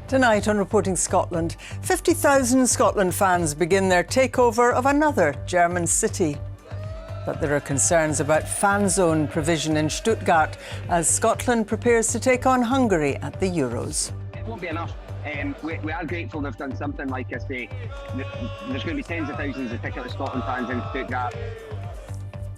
Tonight on Reporting Scotland, 50,000 Scotland fans begin their takeover of another German city. But there are concerns about fan zone provision in Stuttgart as Scotland prepares to take on Hungary at the Euros. It won't be enough. We are grateful they've done something, like I say. There's going to be tens of thousands of ticketless Scotland fans in Stuttgart.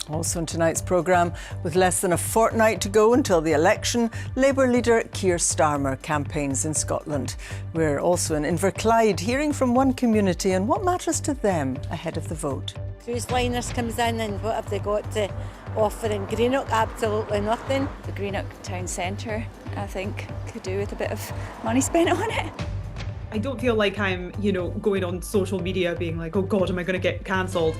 Also in tonight's programme, with less than a fortnight to go until the election, Labour leader Keir Starmer campaigns in Scotland. We're also in Inverclyde, hearing from one community and what matters to them ahead of the vote. Cruise liners comes in and what have they got to offer in Greenock? Absolutely nothing. The Greenock town centre, I think, could do with a bit of money spent on it. I don't feel like I'm, going on social media being like, oh God, am I going to get cancelled?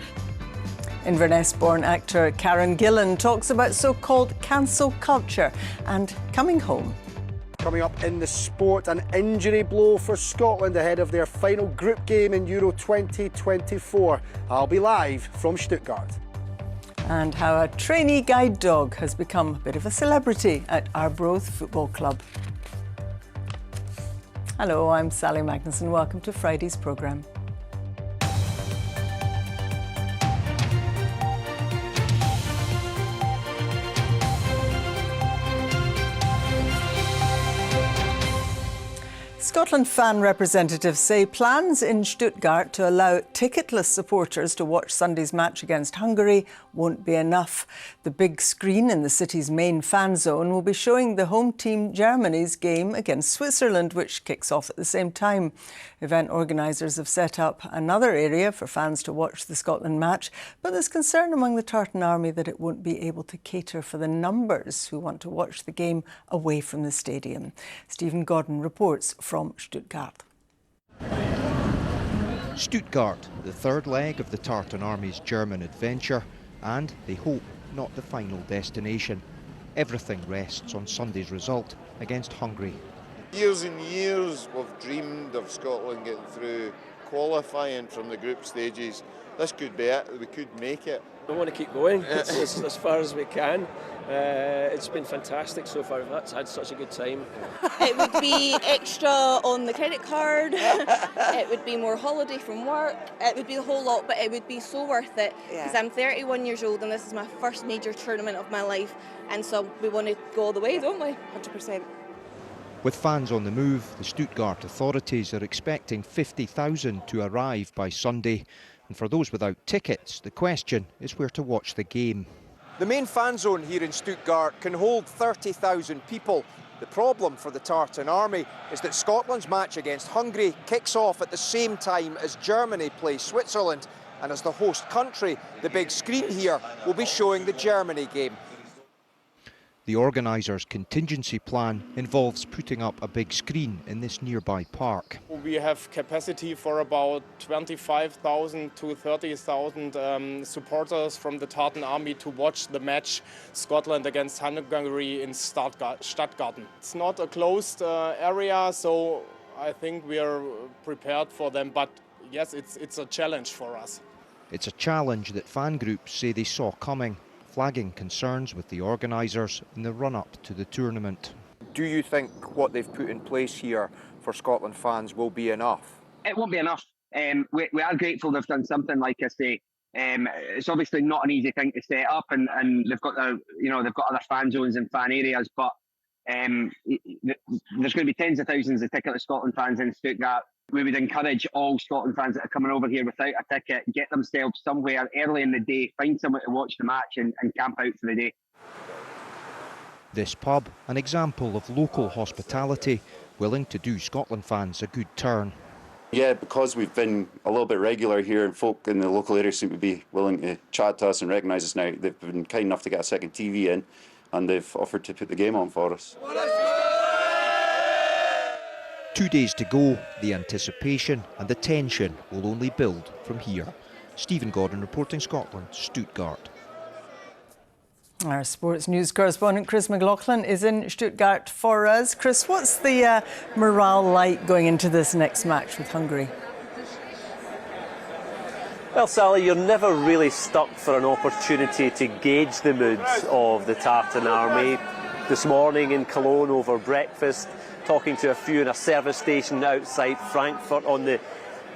Inverness-born actor Karen Gillan talks about so-called cancel culture and coming home. Coming up in the sport, an injury blow for Scotland ahead of their final group game in Euro 2024. I'll be live from Stuttgart. And how a trainee guide dog has become a bit of a celebrity at Arbroath Football Club. Hello, I'm Sally Magnuson. Welcome to Friday's programme. Scotland fan representatives say plans in Stuttgart to allow ticketless supporters to watch Sunday's match against Hungary won't be enough. The big screen in the city's main fan zone will be showing the home team Germany's game against Switzerland, which kicks off at the same time. Event organisers have set up another area for fans to watch the Scotland match, but there's concern among the Tartan Army that it won't be able to cater for the numbers who want to watch the game away from the stadium. Stephen Godden reports from Stuttgart. Stuttgart, the third leg of the Tartan Army's German adventure, and they hope not the final destination. Everything rests on Sunday's result against Hungary. Years and years we've dreamed of Scotland getting through qualifying from the group stages. This could be it, we could make it. We want to keep going as far as we can. It's been fantastic so far. We've had such a good time. It would be extra on the credit card. It would be more holiday from work. It would be the whole lot, but it would be so worth it because I'm 31 years old and this is my first major tournament of my life, and so we want to go all the way, don't we? 100%. With fans on the move, the Stuttgart authorities are expecting 50,000 to arrive by Sunday. And for those without tickets, the question is where to watch the game. The main fan zone here in Stuttgart can hold 30,000 people. The problem for the Tartan Army is that Scotland's match against Hungary kicks off at the same time as Germany plays Switzerland. And as the host country, the big screen here will be showing the Germany game. The organisers' contingency plan involves putting up a big screen in this nearby park. We have capacity for about 25,000 to 30,000 supporters from the Tartan Army to watch the match Scotland against Hungary in Stuttgart. It's not a closed area, so I think we are prepared for them, but yes, it's a challenge for us. It's a challenge that fan groups say they saw coming, flagging concerns with the organisers in the run-up to the tournament. Do you think what they've put in place here for Scotland fans will be enough? It won't be enough. We are grateful they've done something, like I say. It's obviously not an easy thing to set up, and they've got they've got other fan zones and fan areas, but there's going to be tens of thousands of ticketless Scotland fans in Stuttgart. We would encourage all Scotland fans that are coming over here without a ticket, get themselves somewhere early in the day, find somewhere to watch the match and camp out for the day. This pub, an example of local hospitality, willing to do Scotland fans a good turn. Yeah, because we've been a little bit regular here and folk in the local area seem to be willing to chat to us and recognise us now. They've been kind enough to get a second TV in and they've offered to put the game on for us. 2 days to go, the anticipation and the tension will only build from here. Stephen Gordon reporting Scotland, Stuttgart. Our sports news correspondent Chris McLaughlin is in Stuttgart for us. Chris, what's the morale like going into this next match with Hungary? Well, Sally, you're never really stuck for an opportunity to gauge the moods of the Tartan Army. This morning in Cologne over breakfast, talking to a few in a service station outside Frankfurt on the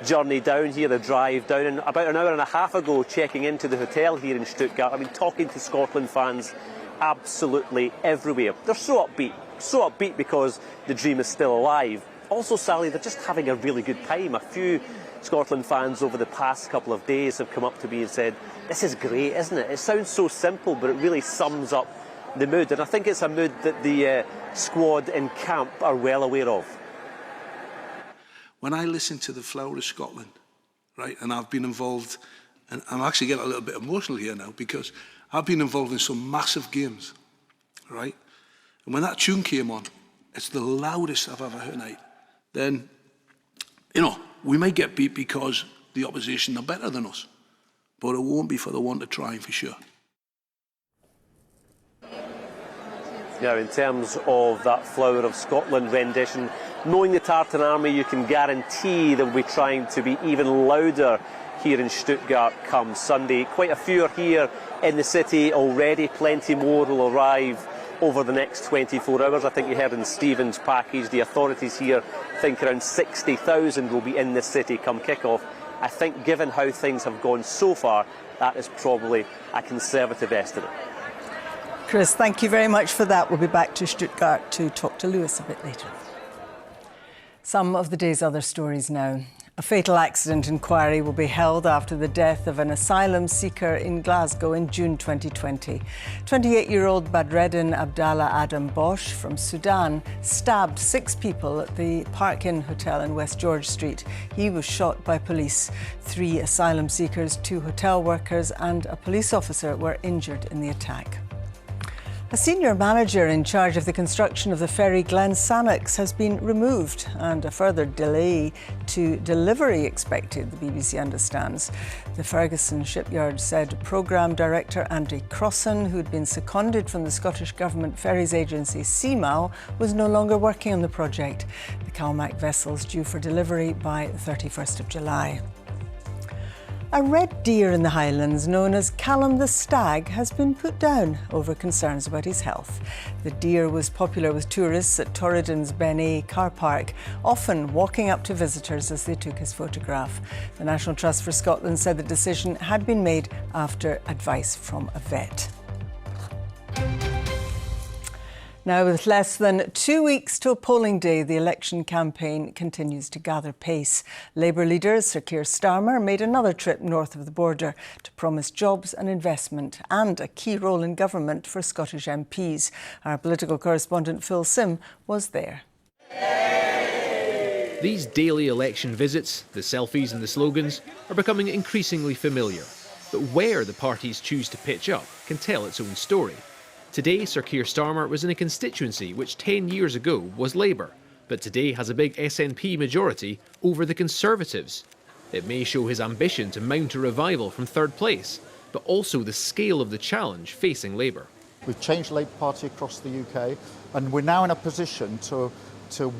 journey down here, the drive down, and about an hour and a half ago checking into the hotel here in Stuttgart. I mean, talking to Scotland fans absolutely everywhere. They're so upbeat because the dream is still alive. Also, Sally, they're just having a really good time. A few Scotland fans over the past couple of days have come up to me and said, "This is great, isn't it? It sounds so simple, but it really sums up the mood." And I think it's a mood that the squad in camp are well aware of. When I listen to the Flower of Scotland, right, and I've been involved, and I'm actually getting a little bit emotional here now because I've been involved in some massive games, right? And when that tune came on, it's the loudest I've ever heard night. Then, you know, we might get beat because the opposition are better than us, but it won't be for the want of trying for sure. Now, in terms of that Flower of Scotland rendition, knowing the Tartan Army, you can guarantee they'll be trying to be even louder here in Stuttgart come Sunday. Quite a few are here in the city already. Plenty more will arrive over the next 24 hours. I think you heard in Stephen's package, the authorities here think around 60,000 will be in the city come kick-off. I think given how things have gone so far, that is probably a conservative estimate. Chris, thank you very much for that. We'll be back to Stuttgart to talk to Lewis a bit later. Some of the day's other stories now. A fatal accident inquiry will be held after the death of an asylum seeker in Glasgow in June 2020. 28-year-old Badreddin Abdallah Adam Bosch from Sudan stabbed 6 people at the Park Inn Hotel in West George Street. He was shot by police. 3 asylum seekers, 2 hotel workers and a police officer were injured in the attack. A senior manager in charge of the construction of the ferry Glen Sannox has been removed and a further delay to delivery expected, the BBC understands. The Ferguson shipyard said programme director Andy Crossan, who'd been seconded from the Scottish Government ferries agency CMAL, was no longer working on the project. The Calmac vessel's due for delivery by the 31st of July. A red deer in the Highlands, known as Callum the Stag, has been put down over concerns about his health. The deer was popular with tourists at Torridon's Ben car park, often walking up to visitors as they took his photograph. The National Trust for Scotland said the decision had been made after advice from a vet. Now, with less than 2 weeks till polling day, the election campaign continues to gather pace. Labour leader Sir Keir Starmer made another trip north of the border to promise jobs and investment and a key role in government for Scottish MPs. Our political correspondent Phil Sim was there. These daily election visits, the selfies and the slogans, are becoming increasingly familiar. But where the parties choose to pitch up can tell its own story. Today, Sir Keir Starmer was in a constituency which 10 years ago was Labour, but today has a big SNP majority over the Conservatives. It may show his ambition to mount a revival from third place, but also the scale of the challenge facing Labour. We've changed the Labour Party across the UK, and we're now in a position to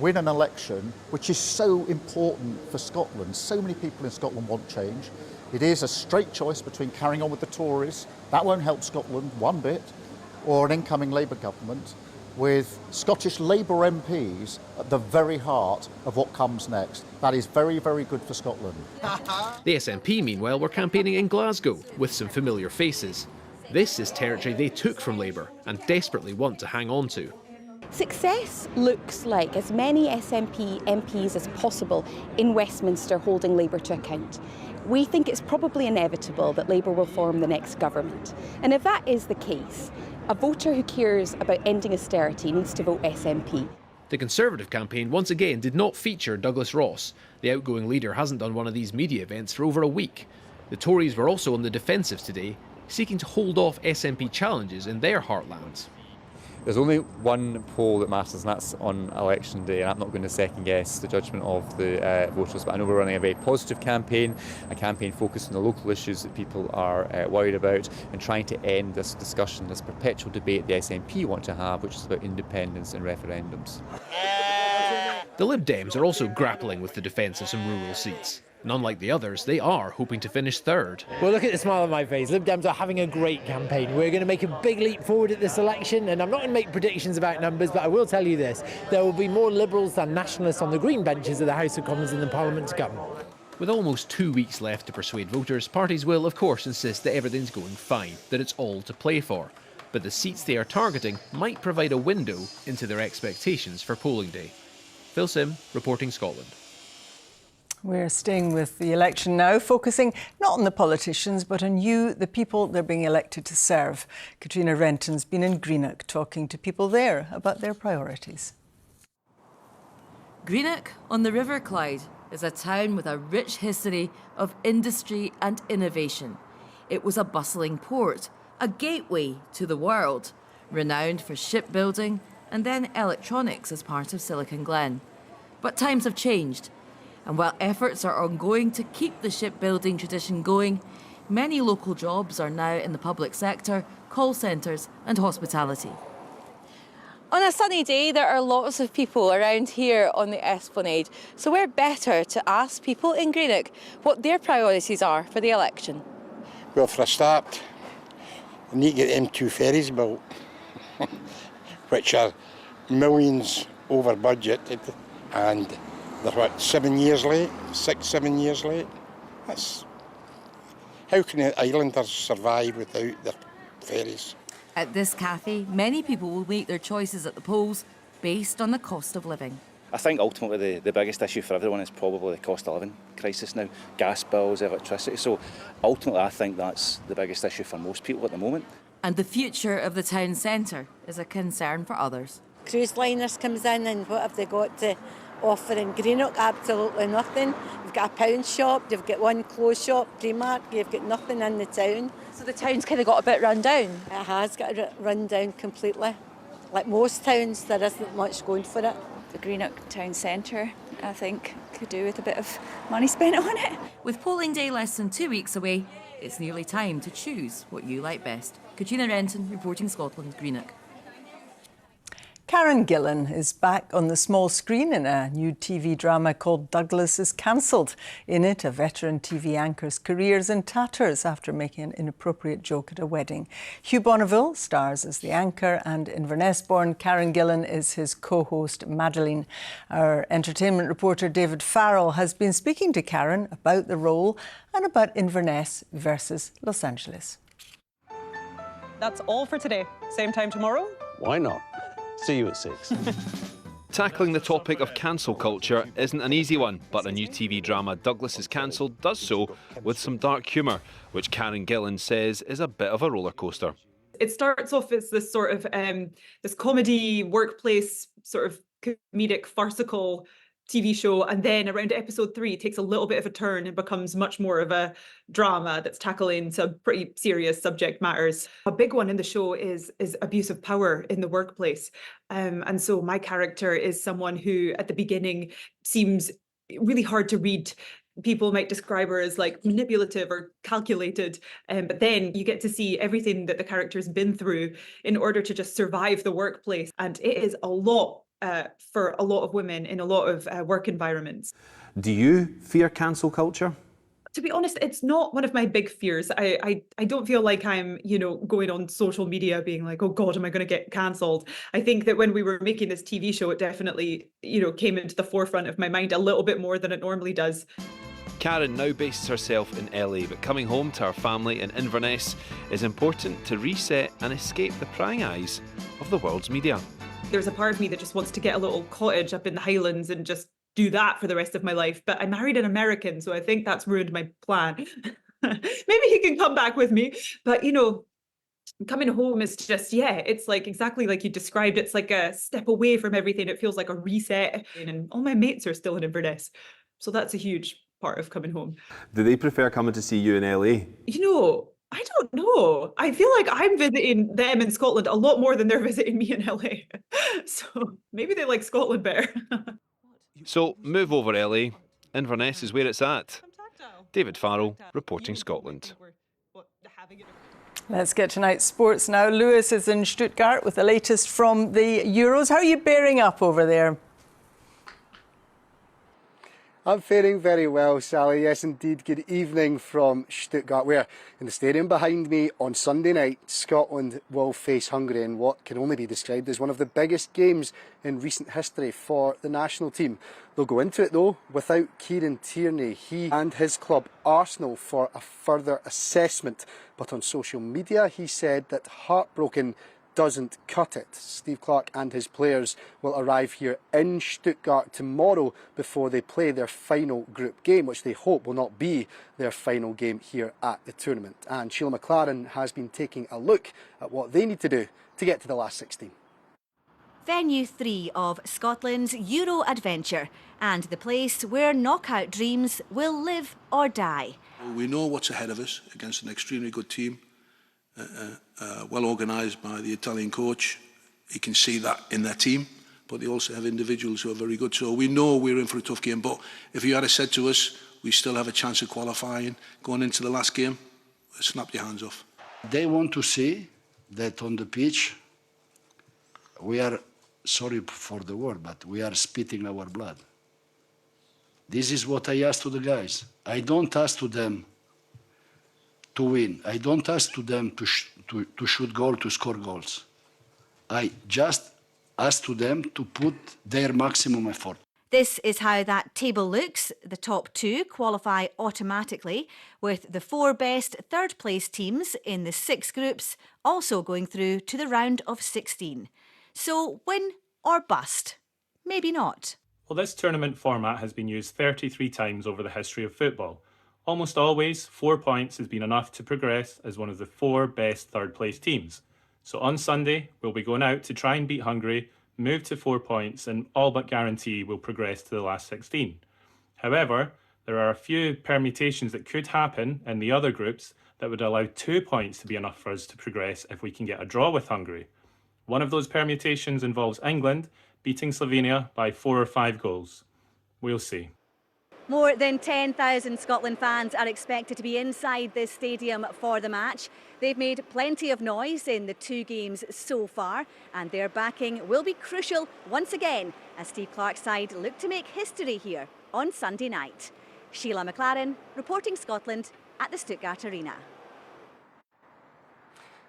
win an election which is so important for Scotland. So many people in Scotland want change. It is a straight choice between carrying on with the Tories, that won't help Scotland one bit, or an incoming Labour government with Scottish Labour MPs at the very heart of what comes next. That is very, very good for Scotland. The SNP, meanwhile, were campaigning in Glasgow with some familiar faces. This is territory they took from Labour and desperately want to hang on to. Success looks like as many SNP MPs as possible in Westminster holding Labour to account. We think it's probably inevitable that Labour will form the next government. And if that is the case, a voter who cares about ending austerity needs to vote SNP. The Conservative campaign once again did not feature Douglas Ross. The outgoing leader hasn't done one of these media events for over a week. The Tories were also on the defensive today, seeking to hold off SNP challenges in their heartlands. There's only one poll that matters, and that's on election day, and I'm not going to second guess the judgment of the voters, but I know we're running a very positive campaign, a campaign focused on the local issues that people are worried about, and trying to end this discussion, this perpetual debate the SNP want to have, which is about independence and referendums. The Lib Dems are also grappling with the defence of some rural seats. And unlike the others, they are hoping to finish third. Well, look at the smile on my face. Lib Dems are having a great campaign. We're going to make a big leap forward at this election, and I'm not going to make predictions about numbers, but I will tell you this. There will be more Liberals than Nationalists on the Green benches of the House of Commons in the Parliament to come. With almost 2 weeks left to persuade voters, parties will, of course, insist that everything's going fine, that it's all to play for. But the seats they are targeting might provide a window into their expectations for polling day. Phil Sim, reporting Scotland. We're staying with the election now, focusing not on the politicians, but on you, the people they're being elected to serve. Katrina Renton's been in Greenock talking to people there about their priorities. Greenock on the River Clyde is a town with a rich history of industry and innovation. It was a bustling port, a gateway to the world, renowned for shipbuilding and then electronics as part of Silicon Glen. But times have changed. And while efforts are ongoing to keep the shipbuilding tradition going, many local jobs are now in the public sector, call centres and hospitality. On a sunny day, there are lots of people around here on the Esplanade, so we're better to ask people in Greenock what their priorities are for the election. Well, for a start, we need to get them 2 ferries built, which are millions over budgeted, and they're what, 7 years late? 6-7 years late? How can the islanders survive without their ferries? At this cafe, many people will make their choices at the polls based on the cost of living. I think ultimately the biggest issue for everyone is probably the cost of living crisis now, gas bills, electricity. So ultimately I think that's the biggest issue for most people at the moment. And the future of the town centre is a concern for others. Cruise liners comes in and what have they got to offer in Greenock? Absolutely nothing. You've got a pound shop, you've got one clothes shop, Primark, you've got nothing in the town. So the town's kind of got a bit run down? It has got run down completely. Like most towns, there isn't much going for it. The Greenock town centre, I think, could do with a bit of money spent on it. With polling day less than 2 weeks away, it's nearly time to choose what you like best. Katrina Renton, reporting Scotland, Greenock. Karen Gillan is back on the small screen in a new TV drama called Douglas is Cancelled. In it, a veteran TV anchor's career's in tatters after making an inappropriate joke at a wedding. Hugh Bonneville stars as the anchor, and Inverness-born Karen Gillan is his co-host Madeline. Our entertainment reporter David Farrell has been speaking to Karen about the role and about Inverness versus Los Angeles. That's all for today. Same time tomorrow? Why not? See you at 6. Tackling the topic of cancel culture isn't an easy one, but a new TV drama, Douglas is Cancelled, does so with some dark humour, which Karen Gillan says is a bit of a roller coaster. It starts off as this sort of this comedy workplace sort of comedic farcical TV show, and then around episode 3 it takes a little bit of a turn and becomes much more of a drama that's tackling some pretty serious subject matters. A big one in the show is abuse of power in the workplace, and so my character is someone who at the beginning seems really hard to read. People might describe her as like manipulative or calculated, but then you get to see everything that the character's been through in order to just survive the workplace, and it is a lot for a lot of women in a lot of work environments. Do you fear cancel culture? To be honest, it's not one of my big fears. I don't feel like I'm, going on social media being like, oh God, am I going to get cancelled? I think that when we were making this TV show, it definitely, came into the forefront of my mind a little bit more than it normally does. Karen now bases herself in LA, but coming home to her family in Inverness is important to reset and escape the prying eyes of the world's media. There's a part of me that just wants to get a little cottage up in the Highlands and just do that for the rest of my life. But I married an American, so I think that's ruined my plan. Maybe he can come back with me. But, coming home is just, it's like exactly like you described. It's like a step away from everything. It feels like a reset. And all my mates are still in Inverness. So that's a huge part of coming home. Do they prefer coming to see you in LA? I don't know. I feel like I'm visiting them in Scotland a lot more than they're visiting me in LA. So maybe they like Scotland better. So move over LA. Inverness is where it's at. David Farrell, reporting Scotland. Let's get tonight's sports now. Lewis is in Stuttgart with the latest from the Euros. How are you bearing up over there? I'm faring very well, Sally. Yes, indeed. Good evening from Stuttgart, where in the stadium behind me on Sunday night, Scotland will face Hungary in what can only be described as one of the biggest games in recent history for the national team. They'll go into it, though, without Kieran Tierney. He and his club, Arsenal, for a further assessment. But on social media, he said that heartbroken doesn't cut it. Steve Clarke and his players will arrive here in Stuttgart tomorrow before they play their final group game, which they hope will not be their final game here at the tournament. And Sheila McLaren has been taking a look at what they need to do to get to the last 16. Venue 3 of Scotland's Euro adventure, and the place where knockout dreams will live or die. We know what's ahead of us against an extremely good team. Well organised by the Italian coach. You can see that in their team, but they also have individuals who are very good. So we know we're in for a tough game, but if you had said to us, we still have a chance of qualifying going into the last game, snap your hands off. They want to see that on the pitch, we are, sorry for the word, but we are spitting our blood. This is what I ask to the guys. I don't ask to them to win. I don't ask to them to shoot goals, to score goals. I just ask to them to put their maximum effort. This is how that table looks. The top 2 qualify automatically, with the 4 best third-place teams in the 6 groups also going through to the round of 16. So win or bust? Maybe not. Well, this tournament format has been used 33 times over the history of football. Almost always, 4 points has been enough to progress as one of the 4 best third-place teams. So on Sunday, we'll be going out to try and beat Hungary, move to 4 points, and all but guarantee we'll progress to the last 16. However, there are a few permutations that could happen in the other groups that would allow 2 points to be enough for us to progress if we can get a draw with Hungary. One of those permutations involves England beating Slovenia by 4 or 5 goals. We'll see. More than 10,000 Scotland fans are expected to be inside this stadium for the match. They've made plenty of noise in the 2 games so far, and their backing will be crucial once again as Steve Clarke's side look to make history here on Sunday night. Sheila McLaren, reporting Scotland at the Stuttgart Arena.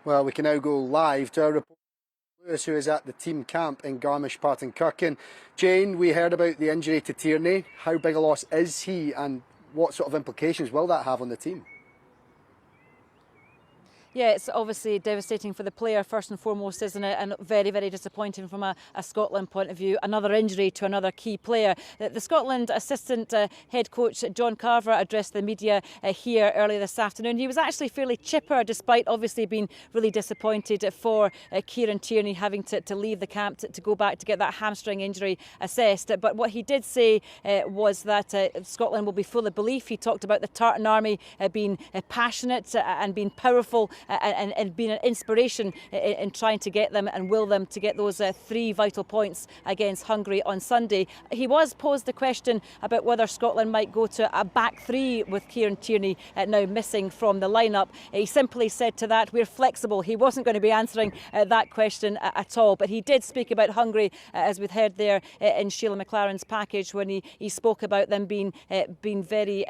Well, we can now go live to our reporter, who is at the team camp in Garmisch-Partenkirchen. Jane, we heard about the injury to Tierney. How big a loss is he, and what sort of implications will that have on the team? Yeah, it's obviously devastating for the player first and foremost, isn't it? And very, very disappointing from a Scotland point of view. Another injury to another key player. The Scotland assistant head coach John Carver addressed the media here earlier this afternoon. He was actually fairly chipper, despite obviously being really disappointed for Kieran Tierney having to leave the camp to go back to get that hamstring injury assessed. But what he did say was that Scotland will be full of belief. He talked about the Tartan army being passionate and being powerful and being an inspiration in trying to get them and will them to get those 3 vital points against Hungary on Sunday. He was posed the question about whether Scotland might go to a back 3 with Kieran Tierney now missing from the lineup. He simply said to that, we're flexible. He wasn't going to be answering that question at all, but he did speak about Hungary, as we've heard there in Sheila McLaren's package, when he spoke about them being very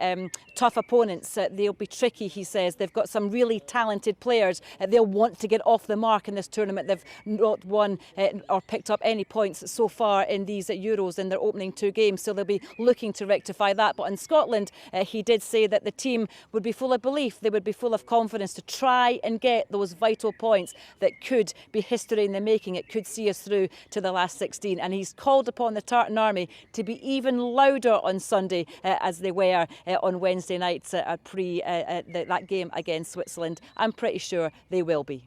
tough opponents. They'll be tricky, he says. They've got some really talented players. They'll want to get off the mark in this tournament. They've not won or picked up any points so far in these Euros in their opening 2 games, so they'll be looking to rectify that. But in Scotland, he did say that the team would be full of belief, they would be full of confidence to try and get those vital points that could be history in the making. It could see us through to the last 16. And he's called upon the Tartan army to be even louder on Sunday as they were on Wednesday night pre that game against Switzerland. I'm pretty sure they will be.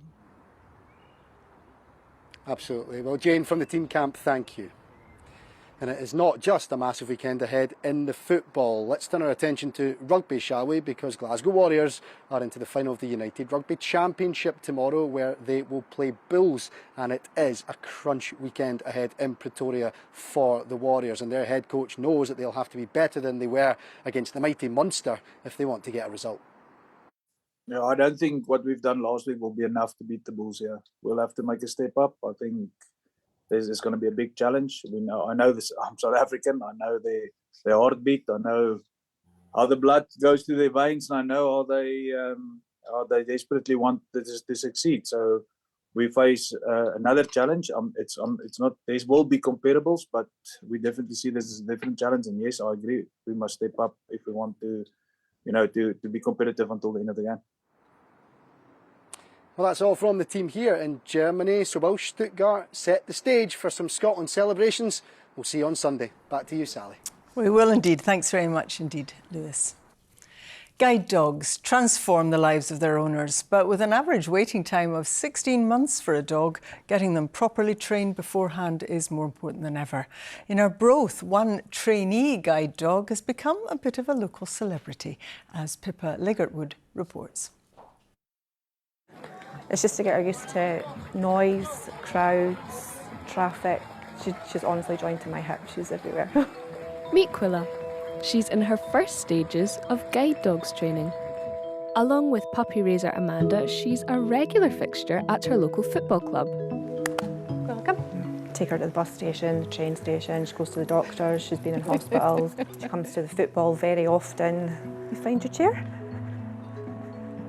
Absolutely. Well, Jane, from the team camp, thank you. And it is not just a massive weekend ahead in the football. Let's turn our attention to rugby, shall we? Because Glasgow Warriors are into the final of the United Rugby Championship tomorrow, where they will play Bulls. And it is a crunch weekend ahead in Pretoria for the Warriors. And their head coach knows that they'll have to be better than they were against the mighty Munster if they want to get a result. Yeah, I don't think what we've done last week will be enough to beat the Bulls here. We'll have to make a step up. I think There's going to be a big challenge. I know this. I'm South African. I know their heartbeat. I know how the blood goes through their veins, and I know how they desperately want to succeed. So we face another challenge. It's not. There will be comparables, but we definitely see this as a different challenge. And yes, I agree. We must step up if we want to, to be competitive until the end of the game. Well, that's all from the team here in Germany. So while Stuttgart set the stage for some Scotland celebrations, we'll see you on Sunday. Back to you, Sally. We will indeed. Thanks very much indeed, Lewis. Guide dogs transform the lives of their owners, but with an average waiting time of 16 months for a dog, getting them properly trained beforehand is more important than ever. In Arbroath, one trainee guide dog has become a bit of a local celebrity, as Pippa Liggertwood reports. It's just to get her used to noise, crowds, traffic. She's honestly joined to my hip. She's everywhere. Meet Quilla. She's in her first stages of guide dogs training. Along with puppy raiser Amanda, she's a regular fixture at her local football club. Welcome. Take her to the bus station, the train station. She goes to the doctors. She's been in hospital. She comes to the football very often. You find your chair?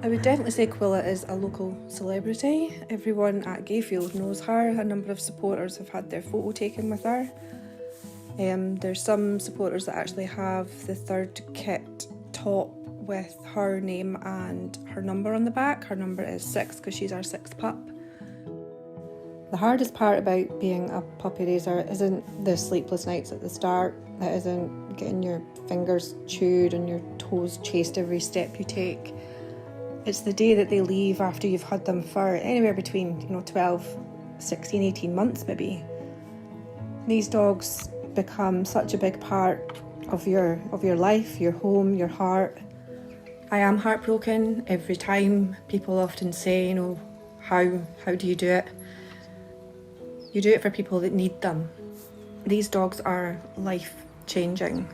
I would definitely say Quilla is a local celebrity. Everyone at Gayfield knows her. A number of supporters have had their photo taken with her. There's some supporters that actually have the third kit top with her name and her number on the back. Her number is 6 because she's our 6th pup. The hardest part about being a puppy raiser isn't the sleepless nights at the start. It isn't getting your fingers chewed and your toes chased every step you take. It's the day that they leave after you've had them for anywhere between 12, 16, 18 months maybe. These dogs become such a big part of your life, your home, your heart. I am heartbroken every time. People often say, how do you do it? You do it for people that need them. These dogs are life-changing.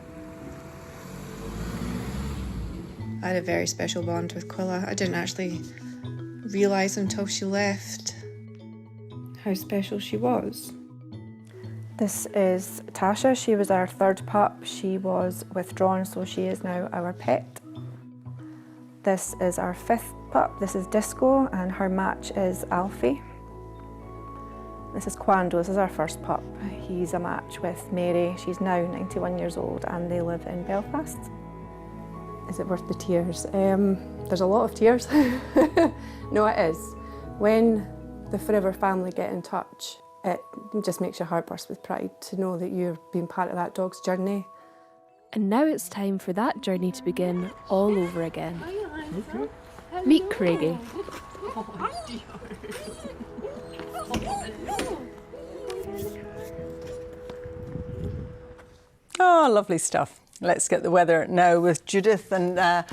I had a very special bond with Quilla. I didn't actually realise until she left how special she was. This is Tasha. She was our 3rd pup. She was withdrawn, so she is now our pet. This is our 5th pup. This is Disco, and her match is Alfie. This is Quando. This is our 1st pup. He's a match with Mary. She's now 91 years old, and they live in Belfast. Is it worth the tears? There's a lot of tears. No, it is. When the Forever family get in touch, it just makes your heart burst with pride to know that you're being part of that dog's journey. And now it's time for that journey to begin all over again. Meet Craigie. Oh, lovely stuff. Let's get the weather now with Judith, and a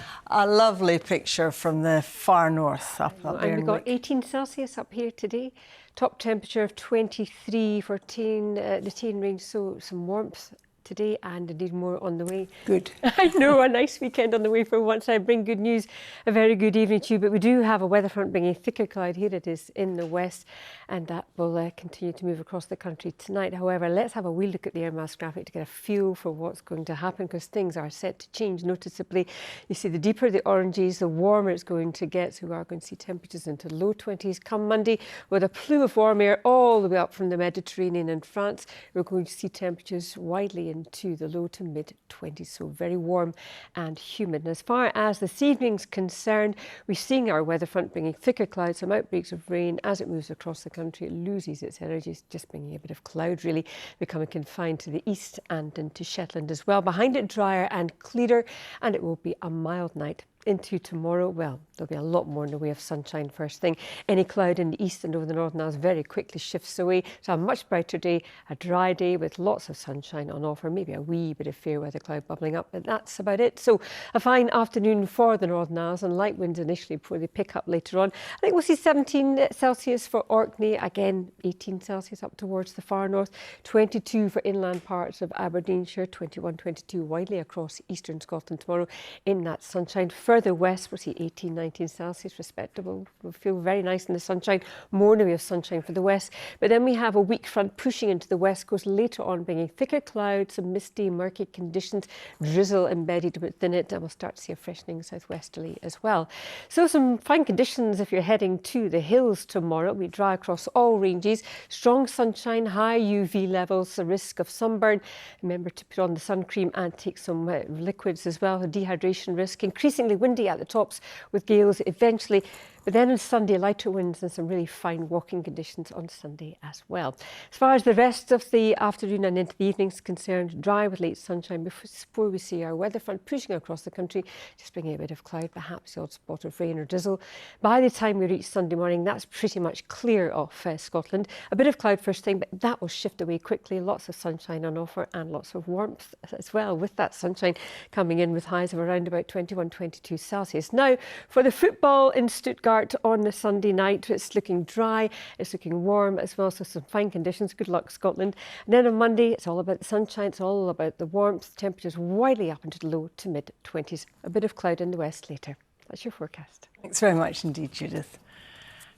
lovely picture from the far north up there. And we've got 18 Celsius up here today. Top temperature of 23 for the Teen range, so some warmth today and indeed more on the way. Good. I know, a nice weekend on the way for once. I bring good news, a very good evening to you, but we do have a weather front bringing thicker cloud. Here it is in the west, and that will continue to move across the country tonight. However, let's have a wee look at the air mass graphic to get a feel for what's going to happen, because things are set to change noticeably. You see, the deeper the oranges, the warmer it's going to get, so we are going to see temperatures into the low 20s come Monday, with a plume of warm air all the way up from the Mediterranean and France. We're going to see temperatures widely into the low to mid 20s, so very warm and humid. And as far as this evening's concerned, we're seeing our weather front bringing thicker clouds, some outbreaks of rain. As it moves across the country, it loses its energy, just bringing a bit of cloud, really becoming confined to the east and into Shetland as well. Behind it, drier and clearer, and it will be a mild night. Into tomorrow, well, there'll be a lot more in the way of sunshine first thing. Any cloud in the east and over the north now very quickly shifts away. So a much brighter day, a dry day with lots of sunshine on offer, maybe a wee bit of fair weather cloud bubbling up, but that's about it. So a fine afternoon for the Northern Isles, and light winds initially before they pick up later on. I think we'll see 17 Celsius for Orkney, again 18 Celsius up towards the far north, 22 for inland parts of Aberdeenshire, 21, 22 widely across eastern Scotland tomorrow in that sunshine. Further west, we'll see 18, 19 Celsius, respectable. We'll feel very nice in the sunshine, more in the way of sunshine for the west. But then we have a weak front pushing into the west coast later on, bringing thicker clouds, some misty, murky conditions, drizzle embedded within it, and we'll start to see a freshening southwesterly as well. So some fine conditions if you're heading to the hills tomorrow. It'll be dry across all ranges, strong sunshine, high UV levels, the risk of sunburn. Remember to put on the sun cream and take some liquids as well. A dehydration risk, increasingly windy at the tops with gales eventually. But then on Sunday, lighter winds and some really fine walking conditions on Sunday as well. As far as the rest of the afternoon and into the evening is concerned, dry with late sunshine before we see our weather front pushing across the country, just bringing a bit of cloud, perhaps the odd spot of rain or drizzle. By the time we reach Sunday morning, that's pretty much clear off Scotland. A bit of cloud first thing, but that will shift away quickly. Lots of sunshine on offer and lots of warmth as well, with that sunshine coming in with highs of around about 21, 22 Celsius. Now, for the football in Stuttgart, on the Sunday night, it's looking dry, it's looking warm as well, so some fine conditions. Good luck, Scotland. And then on Monday, it's all about the sunshine, it's all about the warmth, temperatures widely up into the low to mid-20s. A bit of cloud in the west later. That's your forecast. Thanks very much indeed, Judith.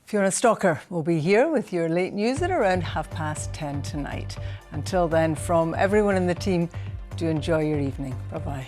Fiona Stalker will be here with your late news at around 10:30 tonight. Until then, from everyone in the team, do enjoy your evening. Bye-bye.